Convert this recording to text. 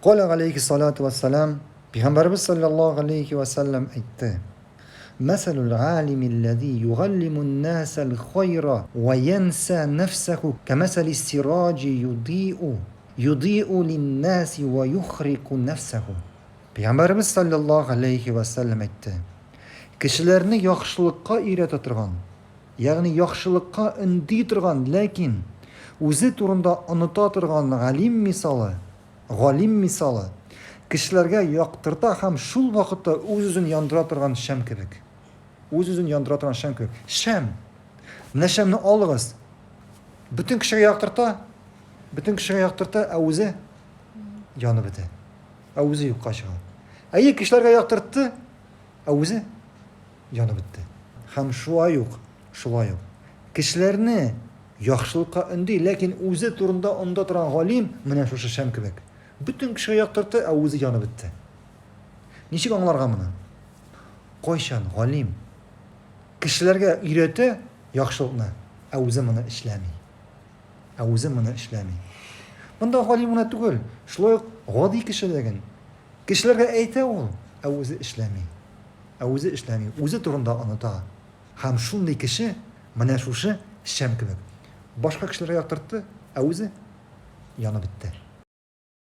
قال عليه الصلاة والسلام Peygamberimiz sallallahu aleyhi ve sellem aytdi. Meselul alimillezî yugallimun nâsel hayra ve yensa nefsehu kemeseli siraci yudî'u linnâsi ve yuhriku nefsehu. Peygamberimiz sallallahu aleyhi ve sellem aytdi. Kişilerini yaxşılıkka öyrete turgan, yani yaxşılıkka ündi turgan, lakin o'zi turunda unuta turgan galim misali kishilarga yoqtirta ham shul vaqtda o'z-o'zini yondira turgan sham kebek. O'z-o'zini yondira turgan sham kebek. Sham. Mana shamni olg'iz. Butun kishiga yoqtirta, o'zi yonib bitadi. O'zi yo'qqa chiqadi. Ayi kishilarga yoqtirdi, o'zi yonib bitdi. Ham shulay yo'q. Kishilarni yaxshilikqa undi, lekin o'zi turunda unda turgan g'olim mana shu sham kebek. Bütün kishiga yoqtirdi, o'zi yonib bitdi. Nechik anglarga buni? Qo'yshan g'olim kishilarga o'rati yaxshilikni, o'zi buni ishlamay. Bunda g'olim buni tugul, shulay g'odiy kishi degan. Kishilarga ayta o'zi ishlamay. O'zi turunda unuta. Ham shunday kishi mana shu sham kebek. Boshqa kishilarga yoqtirdi, o'zi yonib bitdi.